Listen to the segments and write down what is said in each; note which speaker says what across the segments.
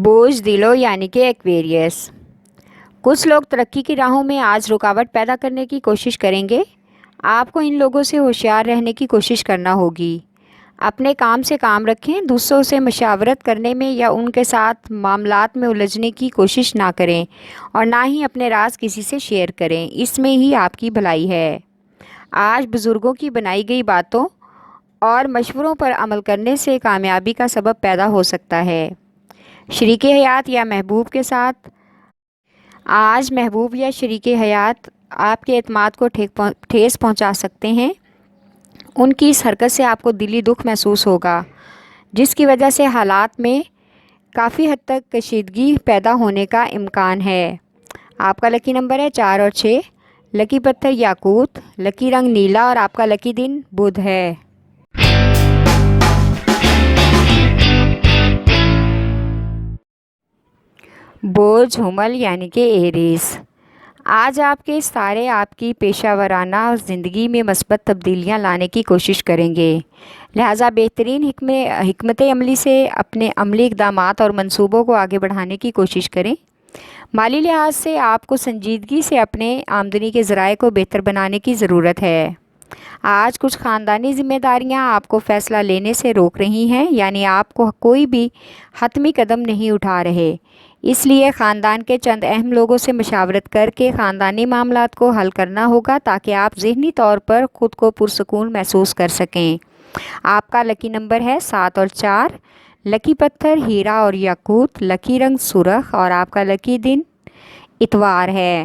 Speaker 1: بوجھ دلو یعنی کہ ایکویریس۔ کچھ لوگ ترقی کی راہوں میں آج رکاوٹ پیدا کرنے کی کوشش کریں گے۔ آپ کو ان لوگوں سے ہوشیار رہنے کی کوشش کرنا ہوگی۔ اپنے کام سے کام رکھیں، دوسروں سے مشاورت کرنے میں یا ان کے ساتھ معاملات میں الجھنے کی کوشش نہ کریں اور نہ ہی اپنے راز کسی سے شیئر کریں، اس میں ہی آپ کی بھلائی ہے۔ آج بزرگوں کی بنائی گئی باتوں اور مشوروں پر عمل کرنے سے کامیابی کا سبب پیدا ہو سکتا ہے۔ شریک حیات یا محبوب کے ساتھ آج محبوب یا شریک حیات آپ کے اعتماد کو ٹھیس پہنچا سکتے ہیں۔ ان کی اس حرکت سے آپ کو دلی دکھ محسوس ہوگا، جس کی وجہ سے حالات میں کافی حد تک کشیدگی پیدا ہونے کا امکان ہے۔ آپ کا لکی نمبر ہے 4 اور 6، لکی پتھر یاقوت، لکی رنگ نیلا اور آپ کا لکی دن بدھ ہے۔ بوجھ حمل یعنی کہ ایریز۔ آج آپ کے ستارے آپ کی پیشہ ورانہ زندگی میں مثبت تبدیلیاں لانے کی کوشش کریں گے، لہٰذا بہترین حکمت عملی سے اپنے عملی اقدامات اور منصوبوں کو آگے بڑھانے کی کوشش کریں۔ مالی لحاظ سے آپ کو سنجیدگی سے اپنے آمدنی کے ذرائع کو بہتر بنانے کی ضرورت ہے۔ آج کچھ خاندانی ذمہ داریاں آپ کو فیصلہ لینے سے روک رہی ہیں، یعنی آپ کو کوئی بھی حتمی قدم نہیں اٹھا رہے، اس لیے خاندان کے چند اہم لوگوں سے مشاورت کر کے خاندانی معاملات کو حل کرنا ہوگا تاکہ آپ ذہنی طور پر خود کو پرسکون محسوس کر سکیں۔ آپ کا لکی نمبر ہے 7 اور 4، لکی پتھر ہیرا اور یاقوت، لکی رنگ سرخ اور آپ کا لکی دن اتوار ہے۔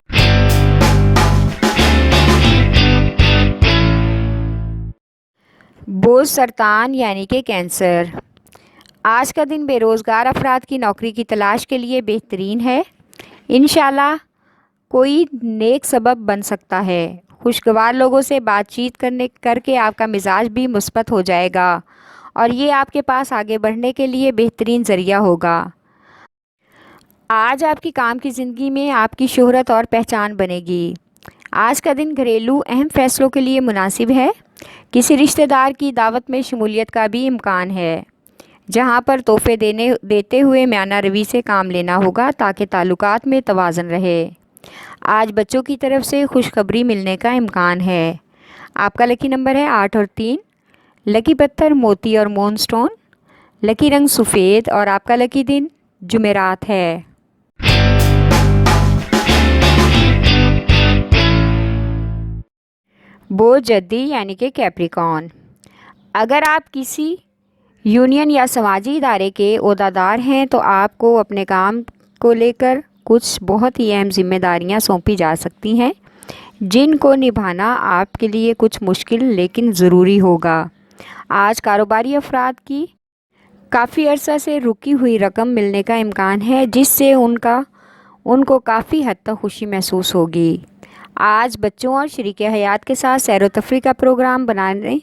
Speaker 1: بوجھ سرطان یعنی کہ کینسر۔ آج کا دن بے روزگار افراد کی نوکری کی تلاش کے لیے بہترین ہے۔ انشاءاللہ کوئی نیک سبب بن سکتا ہے۔ خوشگوار لوگوں سے بات چیت کر کے آپ کا مزاج بھی مثبت ہو جائے گا اور یہ آپ کے پاس آگے بڑھنے کے لیے بہترین ذریعہ ہوگا۔ آج آپ کی کام کی زندگی میں آپ کی شہرت اور پہچان بنے گی۔ آج کا دن گھریلو اہم فیصلوں کے لیے مناسب ہے۔ کسی رشتہ دار کی دعوت میں شمولیت کا بھی امکان ہے، جہاں پر تحفے دیتے ہوئے میانہ روی سے کام لینا ہوگا تاکہ تعلقات میں توازن رہے۔ آج بچوں کی طرف سے خوشخبری ملنے کا امکان ہے۔ آپ کا لکی نمبر ہے 8 اور 3، لکی پتھر موتی اور مون سٹون، لکی رنگ سفید اور آپ کا لکی دن جمعرات ہے۔ بوجھ جدی یعنی کہ کیپریکارن۔ اگر آپ کسی یونین یا سماجی ادارے کے عہدیدار ہیں تو آپ کو اپنے کام کو لے کر کچھ بہت ہی اہم ذمہ داریاں سونپی جا سکتی ہیں، جن کو نبھانا آپ کے لیے کچھ مشکل لیکن ضروری ہوگا۔ آج کاروباری افراد کی کافی عرصہ سے رکی ہوئی رقم ملنے کا امکان ہے، جس سے ان کو کافی حد تک خوشی محسوس ہوگی۔ آج بچوں اور شریک حیات کے ساتھ سیر و تفریح کا پروگرام بنانے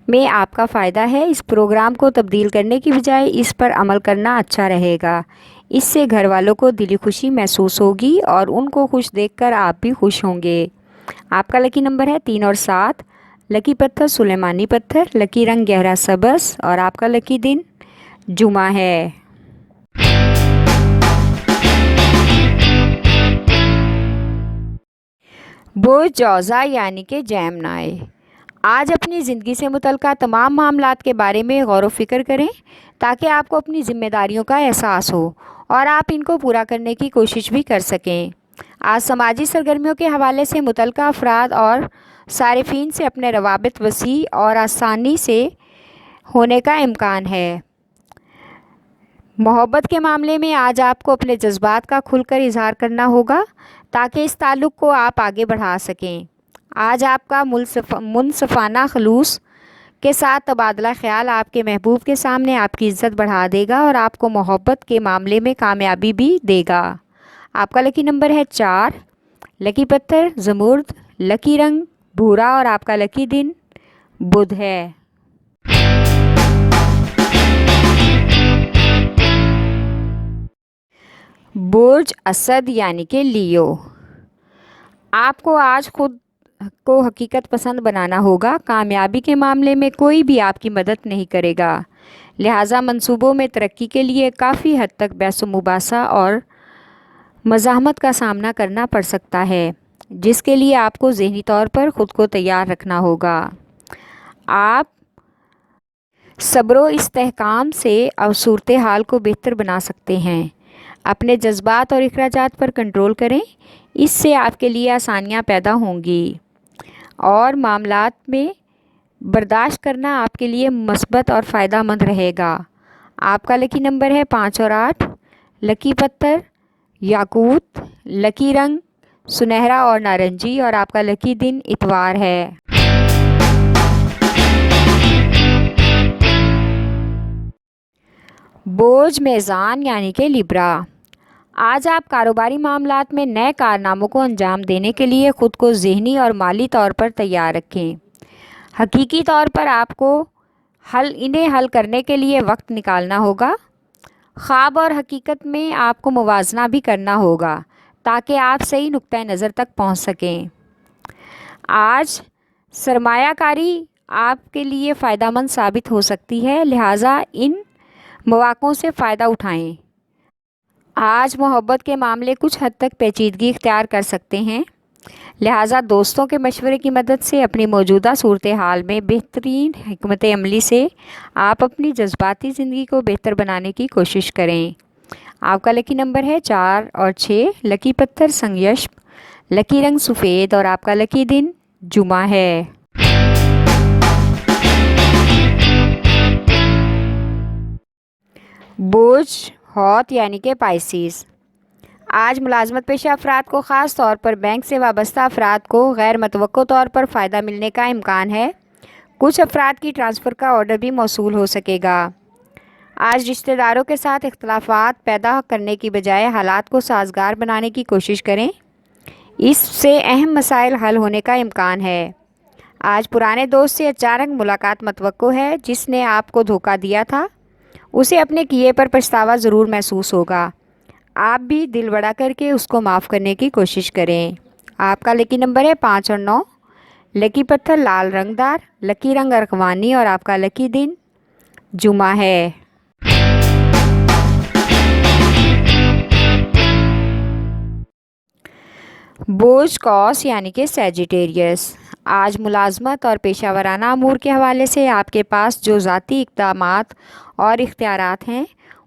Speaker 1: میں آپ کا فائدہ ہے۔ اس پروگرام کو تبدیل کرنے کی بجائے اس پر عمل کرنا اچھا رہے گا۔ اس سے گھر والوں کو دلی خوشی محسوس ہوگی اور ان کو خوش دیکھ کر آپ بھی خوش ہوں گے۔ آپ کا لکی نمبر ہے 3 اور 7، لکی پتھر سلیمانی پتھر، لکی رنگ گہرا سبز اور آپ کا لکی دن جمعہ ہے۔ بوجھ جوزا یعنی کہ جیمنائی۔ آج اپنی زندگی سے متعلقہ تمام معاملات کے بارے میں غور و فکر کریں تاکہ آپ کو اپنی ذمہ داریوں کا احساس ہو اور آپ ان کو پورا کرنے کی کوشش بھی کر سکیں۔ آج سماجی سرگرمیوں کے حوالے سے متعلقہ افراد اور صارفین سے اپنے روابط وسیع اور آسانی سے ہونے کا امکان ہے۔ محبت کے معاملے میں آج آپ کو اپنے جذبات کا کھل کر اظہار کرنا ہوگا تاکہ اس تعلق کو آپ آگے بڑھا سکیں۔ آج آپ کا منصفانہ خلوص کے ساتھ تبادلہ خیال آپ کے محبوب کے سامنے آپ کی عزت بڑھا دے گا اور آپ کو محبت کے معاملے میں کامیابی بھی دے گا۔ آپ کا لکی نمبر ہے 4، لکی پتھر زمرد، لکی رنگ بھورا اور آپ کا لکی دن بدھ ہے۔ بوجھ اسد یعنی کہ لیو۔ آپ کو آج خود کو حقیقت پسند بنانا ہوگا۔ کامیابی کے معاملے میں کوئی بھی آپ کی مدد نہیں کرے گا، لہٰذا منصوبوں میں ترقی کے لیے کافی حد تک بحث و مباحثہ اور مزاحمت کا سامنا کرنا پڑ سکتا ہے، جس کے لیے آپ کو ذہنی طور پر خود کو تیار رکھنا ہوگا۔ آپ صبر و استحکام سے صورتحال کو بہتر بنا سکتے ہیں۔ اپنے جذبات اور اخراجات پر کنٹرول کریں، اس سے آپ کے لیے آسانیاں پیدا ہوں گی اور معاملات میں برداشت کرنا آپ کے لیے مثبت اور فائدہ مند رہے گا۔ آپ کا لکی نمبر ہے 5 اور 8، لکی پتھر یاقوت، لکی رنگ سنہرا اور نارنجی، اور آپ کا لکی دن اتوار ہے۔ بوجھ میزان یعنی کہ لیبرا، آج آپ کاروباری معاملات میں نئے کارناموں کو انجام دینے کے لیے خود کو ذہنی اور مالی طور پر تیار رکھیں۔ حقیقی طور پر آپ کو انہیں حل کرنے کے لیے وقت نکالنا ہوگا۔ خواب اور حقیقت میں آپ کو موازنہ بھی کرنا ہوگا تاکہ آپ صحیح نقطۂ نظر تک پہنچ سکیں۔ آج سرمایہ کاری آپ کے لیے فائدہ مند ثابت ہو سکتی ہے، لہٰذا ان مواقعوں سے فائدہ اٹھائیں۔ آج محبت کے معاملے کچھ حد تک پیچیدگی اختیار کر سکتے ہیں، لہٰذا دوستوں کے مشورے کی مدد سے اپنی موجودہ صورتحال میں بہترین حکمت عملی سے آپ اپنی جذباتی زندگی کو بہتر بنانے کی کوشش کریں۔ آپ کا لکی نمبر ہے 4 اور 6، لکی پتھر سنگیشپ، لکی رنگ سفید، اور آپ کا لکی دن جمعہ ہے۔ بوجھ ہوت یعنی کہ پائسیز، آج ملازمت پیشہ افراد کو، خاص طور پر بینک سے وابستہ افراد کو، غیر متوقع طور پر فائدہ ملنے کا امکان ہے۔ کچھ افراد کی ٹرانسفر کا آرڈر بھی موصول ہو سکے گا۔ آج رشتہ داروں کے ساتھ اختلافات پیدا کرنے کی بجائے حالات کو سازگار بنانے کی کوشش کریں، اس سے اہم مسائل حل ہونے کا امکان ہے۔ آج پرانے دوست سے اچانک ملاقات متوقع ہے، جس نے آپ کو دھوکہ دیا تھا اسے اپنے کیے پر پچھتاوا ضرور محسوس ہوگا۔ آپ بھی دل بڑا کر کے اس کو معاف کرنے کی کوشش کریں۔ آپ کا لکی نمبر ہے 5 اور 9، لکی پتھر لال رنگ دار، لکی رنگ ارغوانی، اور آپ کا لکی دن جمعہ ہے۔ بوجھ قوس یعنی کہ سیجیٹیریس، آج ملازمت اور پیشہ ورانہ امور کے حوالے سے آپ کے پاس جو ذاتی اقدامات اور اختیارات ہیں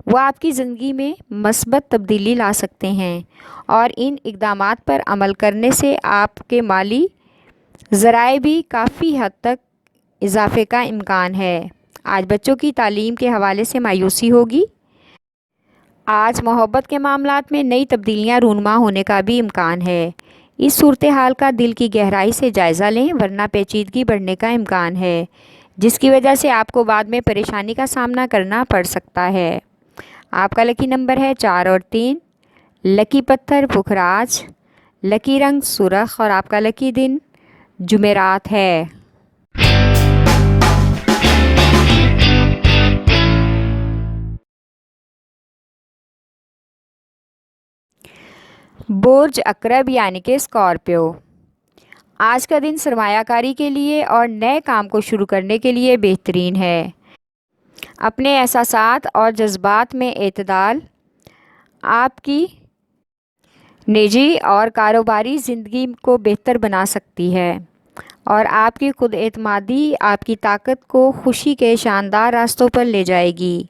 Speaker 1: وہ آپ کی زندگی میں مثبت تبدیلی لا سکتے ہیں، اور ان اقدامات پر عمل کرنے سے آپ کے مالی ذرائع بھی کافی حد تک اضافے کا امکان ہے۔ آج بچوں کی تعلیم کے حوالے سے مایوسی ہوگی۔ آج محبت کے معاملات میں نئی تبدیلیاں رونما ہونے کا بھی امکان ہے۔ اس صورتحال کا دل کی گہرائی سے جائزہ لیں، ورنہ پیچیدگی بڑھنے کا امکان ہے، جس کی وجہ سے آپ کو بعد میں پریشانی کا سامنا کرنا پڑ سکتا ہے۔ آپ کا لکی نمبر ہے 4 اور 3، لکی پتھر پکھراج، لکی رنگ سرخ، اور آپ کا لکی دن جمعرات ہے۔ برج عقرب یعنی کہ اسکارپیو، آج کا دن سرمایہ کاری کے لیے اور نئے کام کو شروع کرنے کے لیے بہترین ہے۔ اپنے احساسات اور جذبات میں اعتدال آپ کی نجی اور کاروباری زندگی کو بہتر بنا سکتی ہے، اور آپ کی خود اعتمادی آپ کی طاقت کو خوشی کے شاندار راستوں پر لے جائے گی۔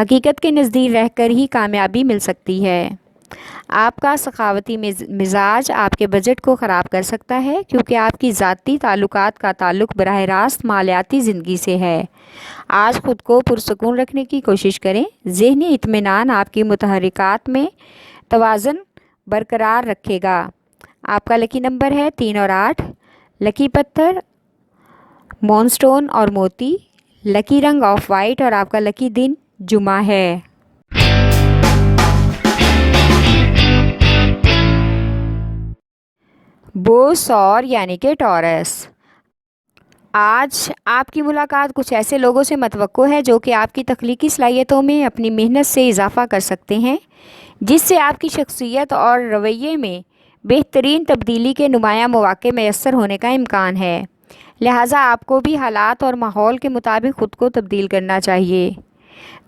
Speaker 1: حقیقت کے نزدیک رہ کر ہی کامیابی مل سکتی ہے۔ آپ کا سخاوتی مزاج آپ کے بجٹ کو خراب کر سکتا ہے، کیونکہ آپ کی ذاتی تعلقات کا تعلق براہ راست مالیاتی زندگی سے ہے۔ آج خود کو پرسکون رکھنے کی کوشش کریں۔ ذہنی اطمینان آپ کی متحرکات میں توازن برقرار رکھے گا۔ آپ کا لکی نمبر ہے 3 اور 8، لکی پتھر مون سٹون اور موتی، لکی رنگ آف وائٹ، اور آپ کا لکی دن جمعہ ہے۔ بوجھ سور یعنی کہ ٹورس، آج آپ کی ملاقات کچھ ایسے لوگوں سے متوقع ہے جو کہ آپ کی تخلیقی صلاحیتوں میں اپنی محنت سے اضافہ کر سکتے ہیں، جس سے آپ کی شخصیت اور رویے میں بہترین تبدیلی کے نمایاں مواقع میسر ہونے کا امکان ہے۔ لہٰذا آپ کو بھی حالات اور ماحول کے مطابق خود کو تبدیل کرنا چاہیے۔